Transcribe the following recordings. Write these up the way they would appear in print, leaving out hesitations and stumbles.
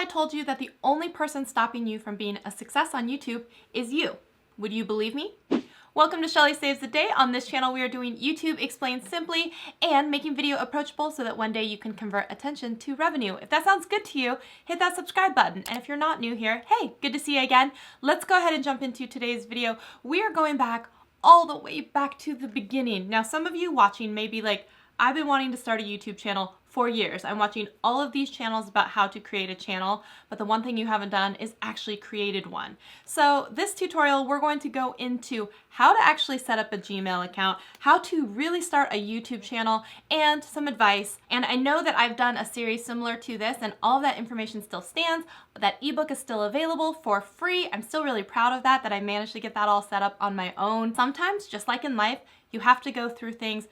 told you that the only person stopping you from being a success on YouTube is you. Would you believe me? Welcome to Shelly Saves the Day. On this channel, we are doing YouTube explained simply and making video approachable so that one day you can convert attention to revenue. If that sounds good to you, hit that subscribe button. And if you're not new here, hey, good to see you again. Let's go ahead and jump into today's video. We are going back all the way back to the beginning. Now, some of you watching may be like, I've been wanting to start a YouTube channel for years. I'm watching all of these channels about how to create a channel, but the one thing you haven't done is actually created one. So this tutorial, we're going to go into how to actually set up a Gmail account, how to really start a YouTube channel, and some advice. And I know that I've done a series similar to this, and all of that information still stands. That ebook is still available for free. I'm still really proud of that I managed to get that all set up on my own. Sometimes, just like in life, you have to go through things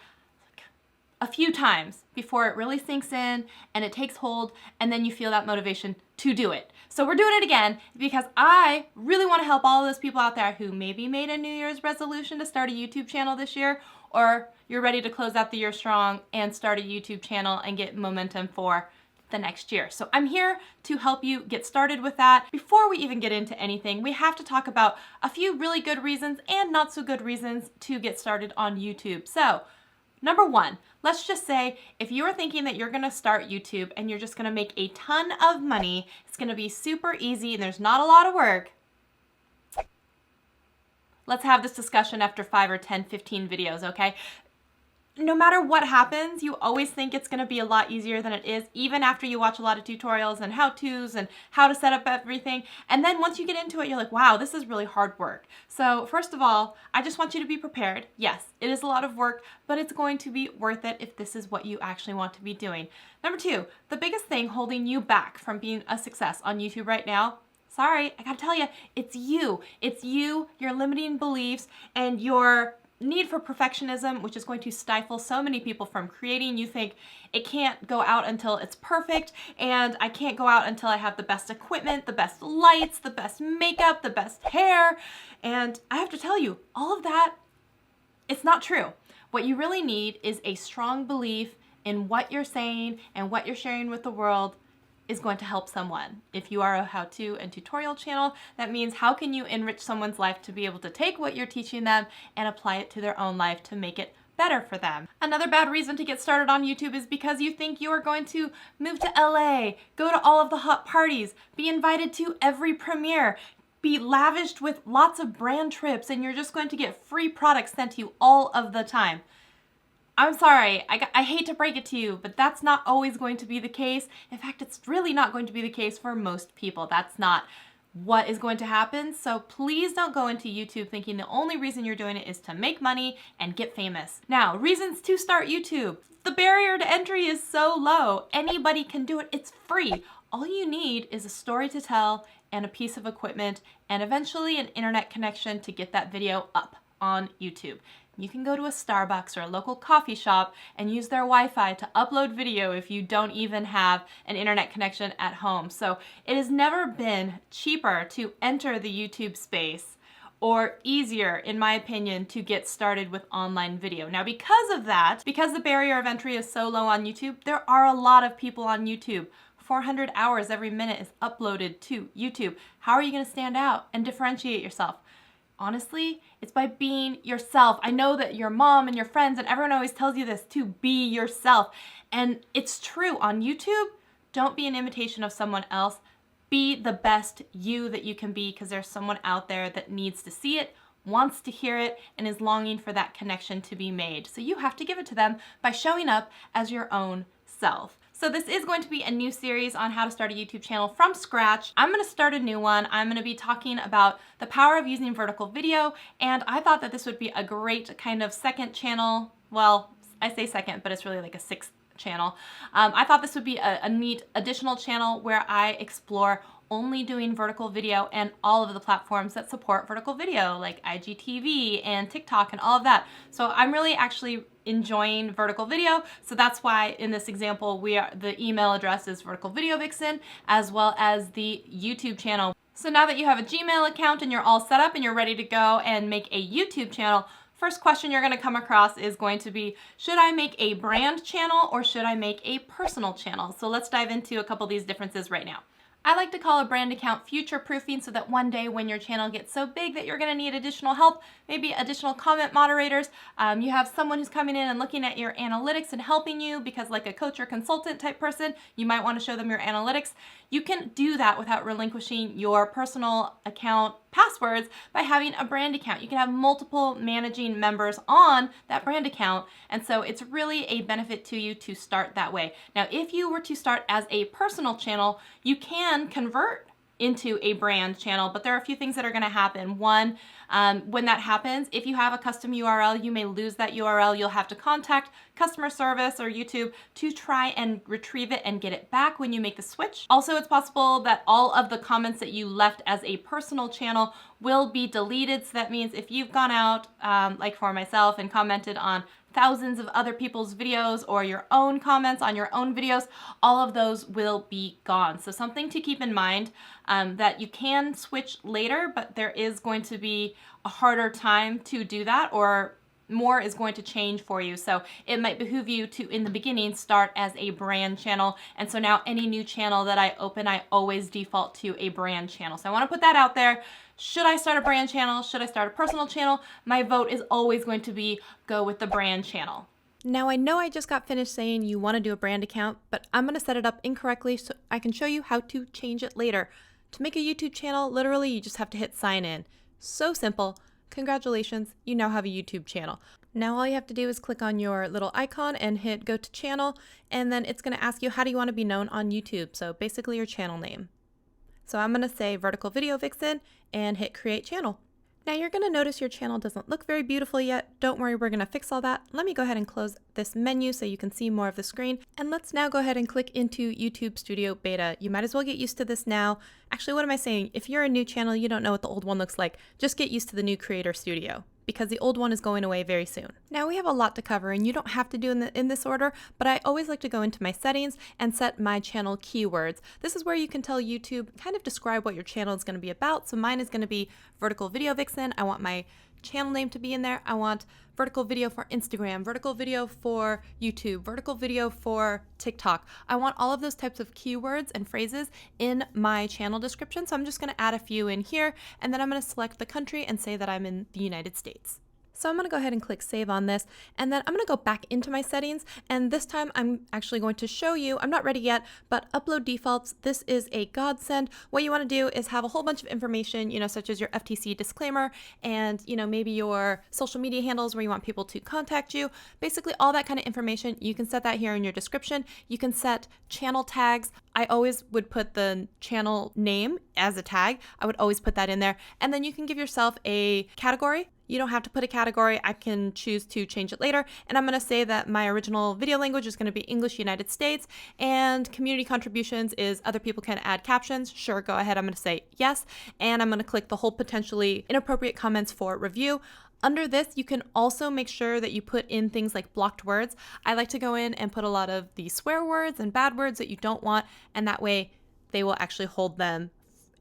a few times before it really sinks in and it takes hold, and then you feel that motivation to do it. So we're doing it again because I really want to help all of those people out there who maybe made a New Year's resolution to start a YouTube channel this year, or you're ready to close out the year strong and start a YouTube channel and get momentum for the next year. So I'm here to help you get started with that. Before we even get into anything, we have to talk about a few really good reasons and not so good reasons to get started on YouTube. So number one, let's just say if you are thinking that you're gonna start YouTube and you're just gonna make a ton of money, it's gonna be super easy and there's not a lot of work. Let's have this discussion after 5 or 10, 15 videos, okay? No matter what happens, you always think it's gonna be a lot easier than it is, even after you watch a lot of tutorials and how-tos and how to set up everything. And then once you get into it, you're like, wow, this is really hard work. So first of all, I just want you to be prepared. Yes, it is a lot of work, but it's going to be worth it if this is what you actually want to be doing. Number two, the biggest thing holding you back from being a success on YouTube right now, sorry, I gotta tell you, it's you. It's you, your limiting beliefs, and your need for perfectionism, which is going to stifle so many people from creating. You think it can't go out until it's perfect, and I can't go out until I have the best equipment, the best lights, the best makeup, the best hair. And I have to tell you, all of that, it's not true. What you really need is a strong belief in what you're saying and what you're sharing with the world is going to help someone. If you are a how-to and tutorial channel, that means how can you enrich someone's life to be able to take what you're teaching them and apply it to their own life to make it better for them. Another bad reason to get started on YouTube is because you think you are going to move to LA, go to all of the hot parties, be invited to every premiere, be lavished with lots of brand trips, and you're just going to get free products sent to you all of the time. I'm sorry, I hate to break it to you, but that's not always going to be the case. In fact, it's really not going to be the case for most people. That's not what is going to happen. So please don't go into YouTube thinking the only reason you're doing it is to make money and get famous. Now, reasons to start YouTube. The barrier to entry is so low. Anybody can do it. It's free. All you need is a story to tell and a piece of equipment and eventually an internet connection to get that video up on YouTube. You can go to a Starbucks or a local coffee shop and use their Wi-Fi to upload video if you don't even have an internet connection at home. So it has never been cheaper to enter the YouTube space or easier, in my opinion, to get started with online video. Now, because of that, because the barrier of entry is so low on YouTube, there are a lot of people on YouTube. 400 hours every minute is uploaded to YouTube. How are you going to stand out and differentiate yourself? Honestly, it's by being yourself. I know that your mom and your friends and everyone always tells you this, to be yourself. And it's true. On YouTube, don't be an imitation of someone else. Be the best you that you can be, because there's someone out there that needs to see it, wants to hear it, and is longing for that connection to be made. So you have to give it to them by showing up as your own self. So this is going to be a new series on how to start a YouTube channel from scratch. I'm going to start a new one. I'm going to be talking about the power of using vertical video, and I thought that this would be a great kind of second channel. Well, I say second, but it's really like a sixth channel. I thought this would be a neat additional channel where I explore only doing vertical video and all of the platforms that support vertical video, like IGTV and TikTok and all of that. So I'm really actually enjoying vertical video. So that's why in this example, the email address is Vertical Video Vixen, as well as the YouTube channel. So now that you have a Gmail account and you're all set up and you're ready to go and make a YouTube channel, first question you're going to come across is going to be, should I make a brand channel or should I make a personal channel? So let's dive into a couple of these differences right now. I like to call a brand account future proofing, so that one day when your channel gets so big that you're going to need additional help, maybe additional comment moderators, you have someone who's coming in and looking at your analytics and helping you, because like a coach or consultant type person, you might want to show them your analytics. You can do that without relinquishing your personal account passwords by having a brand account. You can have multiple managing members on that brand account, and so it's really a benefit to you to start that way. Now, if you were to start as a personal channel, you can convert into a brand channel, but there are a few things that are going to happen. One, when that happens, if you have a custom URL, you may lose that URL. You'll have to contact customer service or YouTube to try and retrieve it and get it back when you make the switch. Also, it's possible that all of the comments that you left as a personal channel will be deleted. So that means if you've gone out, like for myself, and commented on thousands of other people's videos or your own comments on your own videos, all of those will be gone. So something to keep in mind, that you can switch later, but there is going to be a harder time to do that, or more is going to change for you. So it might behoove you to, in the beginning, start as a brand channel. And so now any new channel that I open, I always default to a brand channel. So I want to put that out there. Should I start a brand channel? Should I start a personal channel? My vote is always going to be go with the brand channel. Now, I know I just got finished saying you want to do a brand account, but I'm going to set it up incorrectly so I can show you how to change it later. To make a YouTube channel, literally, you just have to hit sign in. So simple. Congratulations, you now have a YouTube channel. Now all you have to do is click on your little icon and hit go to channel, and then it's going to ask you how do you want to be known on YouTube. So basically your channel name. So I'm going to say Vertical Video Vixen and hit create channel. Now you're going to notice your channel doesn't look very beautiful yet. Don't worry, we're going to fix all that. Let me go ahead and close this menu so you can see more of the screen. And let's now go ahead and click into YouTube Studio Beta. You might as well get used to this now. Actually, what am I saying? If you're a new channel, you don't know what the old one looks like, just get used to the new Creator Studio, because the old one is going away very soon. Now we have a lot to cover, and you don't have to do in this order, but I always like to go into my settings and set my channel keywords. This is where you can tell YouTube, kind of describe what your channel is going to be about. So mine is going to be Vertical Video Vixen. I want my channel name to be in there. I want vertical video for Instagram, vertical video for YouTube, vertical video for TikTok. I want all of those types of keywords and phrases in my channel description. So I'm just going to add a few in here, and then I'm going to select the country and say that I'm in the United States. So I'm going to go ahead and click save on this, and then I'm going to go back into my settings, and this time I'm actually going to show you, I'm not ready yet, but upload defaults. This is a godsend. What you want to do is have a whole bunch of information, such as your FTC disclaimer and, maybe your social media handles where you want people to contact you. Basically all that kind of information. You can set that here in your description. You can set channel tags. I always would put the channel name as a tag. I would always put that in there. And then you can give yourself a category. You don't have to put a category. I can choose to change it later. And I'm going to say that my original video language is going to be English United States, and community contributions is other people can add captions. Sure, go ahead. I'm going to say yes. And I'm going to click the hold potentially inappropriate comments for review. Under this, you can also make sure that you put in things like blocked words. I like to go in and put a lot of the swear words and bad words that you don't want, and that way they will actually hold them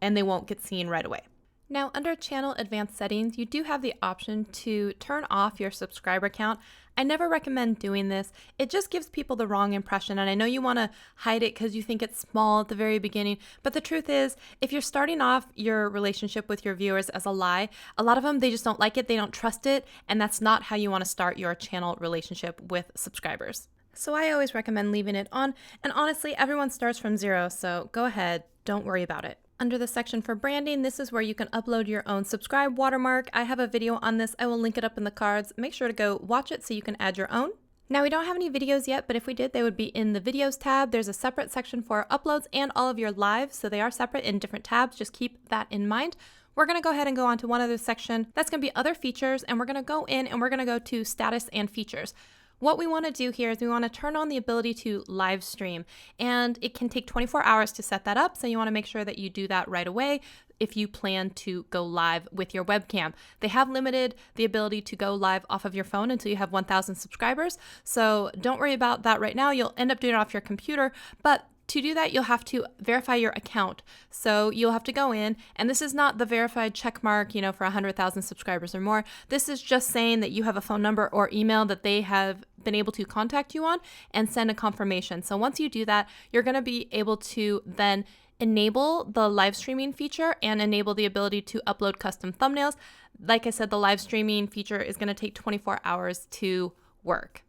and they won't get seen right away. Now, under Channel Advanced Settings, you do have the option to turn off your subscriber count. I never recommend doing this. It just gives people the wrong impression, and I know you want to hide it because you think it's small at the very beginning, but the truth is, if you're starting off your relationship with your viewers as a lie, a lot of them, they just don't like it, they don't trust it, and that's not how you want to start your channel relationship with subscribers. So I always recommend leaving it on, and honestly, everyone starts from zero, so go ahead, don't worry about it. Under the section for branding, this is where you can upload your own subscribe watermark. I have a video on this. I will link it up in the cards. Make sure to go watch it so you can add your own. Now, we don't have any videos yet, but if we did, they would be in the videos tab. There's a separate section for uploads and all of your lives, so they are separate in different tabs. Just keep that in mind. We're going to go ahead and go on to one other section. That's going to be other features, and we're going to go in and we're going to go to status and features. What we want to do here is we want to turn on the ability to live stream, and it can take 24 hours to set that up. So you want to make sure that you do that right away if you plan to go live with your webcam. They have limited the ability to go live off of your phone until you have 1,000 subscribers. So don't worry about that right now. You'll end up doing it off your computer, but to do that, you'll have to verify your account. So you'll have to go in, and this is not the verified check mark, for 100,000 subscribers or more. This is just saying that you have a phone number or email that they have been able to contact you on and send a confirmation. So once you do that, you're going to be able to then enable the live streaming feature and enable the ability to upload custom thumbnails. Like I said, the live streaming feature is going to take 24 hours to work.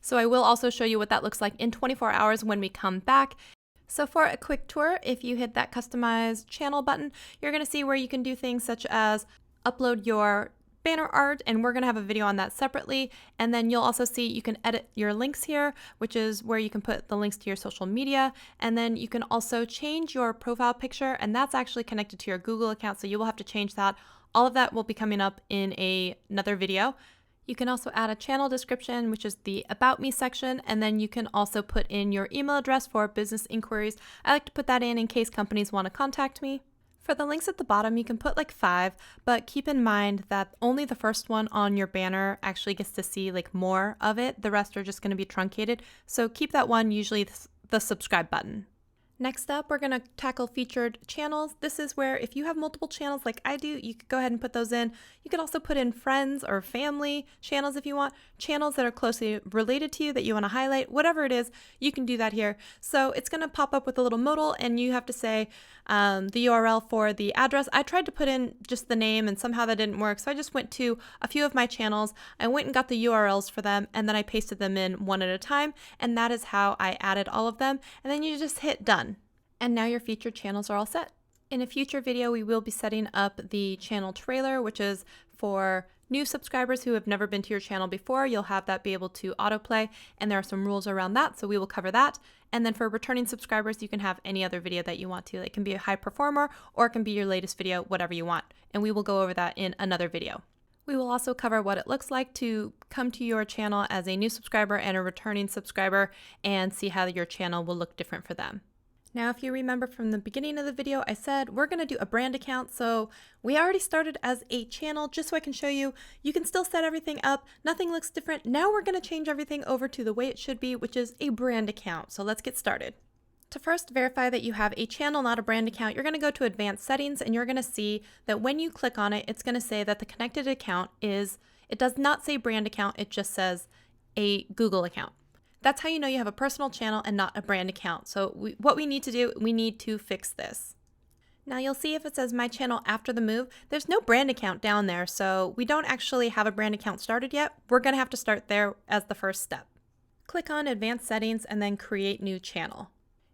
So I will also show you what that looks like in 24 hours when we come back. So for a quick tour, if you hit that customize channel button, you're going to see where you can do things such as upload your banner art, and we're going to have a video on that separately. And then you'll also see you can edit your links here, which is where you can put the links to your social media. And then you can also change your profile picture, and that's actually connected to your Google account, so you will have to change that. All of that will be coming up in another video. You can also add a channel description, which is the About Me section, and then you can also put in your email address for business inquiries. I like to put that in case companies want to contact me. For the links at the bottom, you can put like 5, but keep in mind that only the first one on your banner actually gets to see like more of it. The rest are just going to be truncated, so keep that one, usually the subscribe button. Next up, we're going to tackle featured channels. This is where if you have multiple channels like I do, you could go ahead and put those in. You could also put in friends or family channels if you want, channels that are closely related to you that you want to highlight, whatever it is, you can do that here. So it's going to pop up with a little modal, and you have to say the URL for the address. I tried to put in just the name and somehow that didn't work. So I just went to a few of my channels. I went and got the URLs for them, and then I pasted them in one at a time. And that is how I added all of them. And then you just hit done. And now your featured channels are all set. In a future video, we will be setting up the channel trailer, which is for new subscribers who have never been to your channel before. You'll have that be able to autoplay, and there are some rules around that, so we will cover that. And then for returning subscribers, you can have any other video that you want to. It can be a high performer, or it can be your latest video, whatever you want. And we will go over that in another video. We will also cover what it looks like to come to your channel as a new subscriber and a returning subscriber, and see how your channel will look different for them. Now, if you remember from the beginning of the video, I said we're going to do a brand account. So we already started as a channel, just so I can show you, you can still set everything up. Nothing looks different. Now we're going to change everything over to the way it should be, which is a brand account. So let's get started. To first verify that you have a channel, not a brand account, you're going to go to advanced settings, and you're going to see that when you click on it, it's going to say that the connected account is, it does not say brand account. It just says a Google account. That's how you know you have a personal channel and not a brand account. So what we need to do, we need to fix this. Now you'll see if it says my channel after the move, there's no brand account down there. So we don't actually have a brand account started yet. We're going to have to start there as the first step. Click on advanced settings and then create new channel.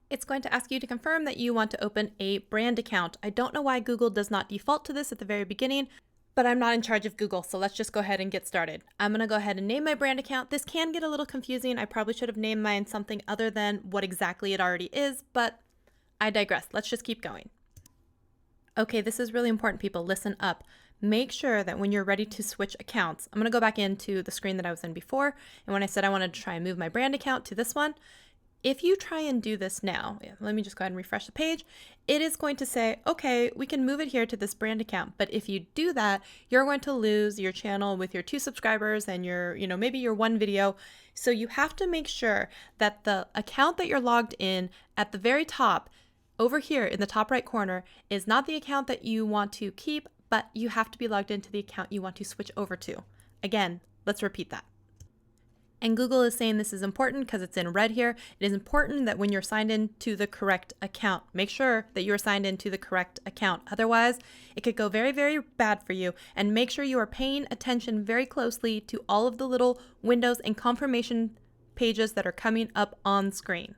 It's going to ask you to confirm that you want to open a brand account. I don't know why Google does not default to this at the very beginning, but I'm not in charge of Google, so let's just go ahead and get started. I'm going to go ahead and name my brand account. This can get a little confusing. I probably should have named mine something other than what exactly it already is, but I digress. Let's just keep going. Okay, this is really important, people. Listen up. Make sure that when you're ready to switch accounts, I'm going to go back into the screen that I was in before, and when I said I wanted to try and move my brand account to this one, if you try and do this now, let me just go ahead and refresh the page, it is going to say, okay, we can move it here to this brand account. But if you do that, you're going to lose your channel with your 2 subscribers and your, maybe your 1 video. So you have to make sure that the account that you're logged in at the very top, over here in the top right corner, is not the account that you want to keep, but you have to be logged into the account you want to switch over to. Again, let's repeat that. And Google is saying this is important because it's in red here. It is important that when you're signed in to the correct account, make sure that you're signed into the correct account. Otherwise, it could go very, very bad for you. And make sure you are paying attention very closely to all of the little windows and confirmation pages that are coming up on screen.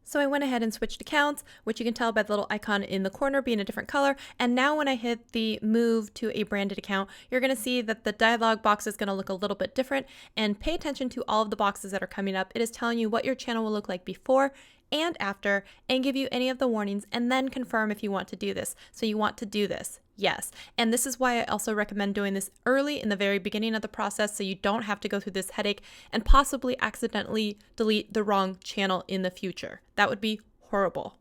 So I went ahead and switched accounts, which you can tell by the little icon in the corner being a different color. And now when I hit the move to a branded account, you're going to see that the dialog box is going to look a little bit different. And pay attention to all of the boxes that are coming up. It is telling you what your channel will look like before and after, and give you any of the warnings, and then confirm if you want to do this. So you want to do this. Yes. And this is why I also recommend doing this early in the very beginning of the process, so you don't have to go through this headache and possibly accidentally delete the wrong channel in the future. That would be horrible.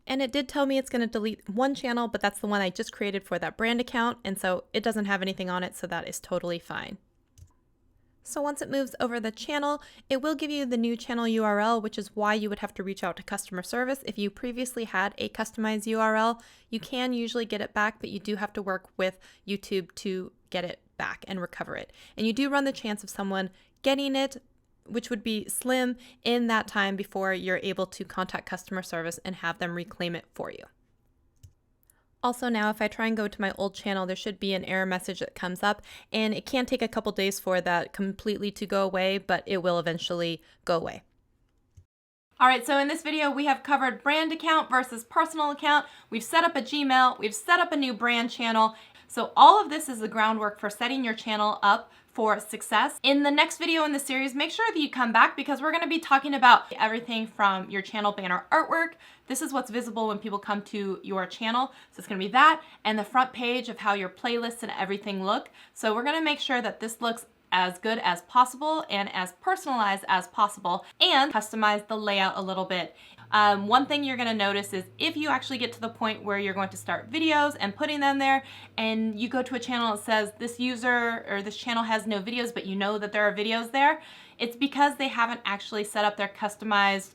And it did tell me it's going to delete 1 channel, but that's the one I just created for that brand account. And so it doesn't have anything on it. So that is totally fine. So once it moves over the channel, it will give you the new channel URL, which is why you would have to reach out to customer service. If you previously had a customized URL, you can usually get it back, but you do have to work with YouTube to get it back and recover it. And you do run the chance of someone getting it which would be slim in that time before you're able to contact customer service and have them reclaim it for you. Also now, if I try and go to my old channel, there should be an error message that comes up, and it can take a couple days for that completely to go away, but it will eventually go away. All right, so in this video, we have covered brand account versus personal account. We've set up a Gmail, we've set up a new brand channel. So all of this is the groundwork for setting your channel up for success. In the next video in the series, make sure that you come back because we're gonna be talking about everything from your channel banner artwork. This is what's visible when people come to your channel. So it's gonna be that and the front page of how your playlists and everything look. So we're gonna make sure that this looks as good as possible and as personalized as possible and customize the layout a little bit. One thing you're gonna notice is if you actually get to the point where you're going to start videos and putting them there and you go to a channel that says this user or this channel has no videos, but you know that there are videos there, it's because they haven't actually set up their customized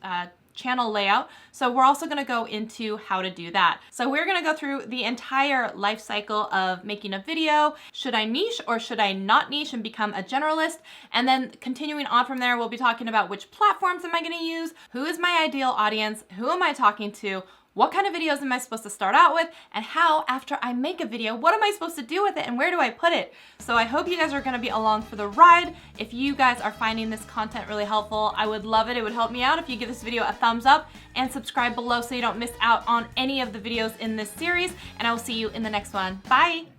channel layout. So we're also gonna go into how to do that. So we're gonna go through the entire life cycle of making a video. Should I niche or should I not niche and become a generalist? And then continuing on from there, we'll be talking about which platforms am I gonna use, who is my ideal audience, who am I talking to, what kind of videos am I supposed to start out with, and how, after I make a video, what am I supposed to do with it and where do I put it? So I hope you guys are gonna be along for the ride. If you guys are finding this content really helpful, I would love it. It would help me out if you give this video a thumbs up and subscribe below so you don't miss out on any of the videos in this series. And I will see you in the next one. Bye.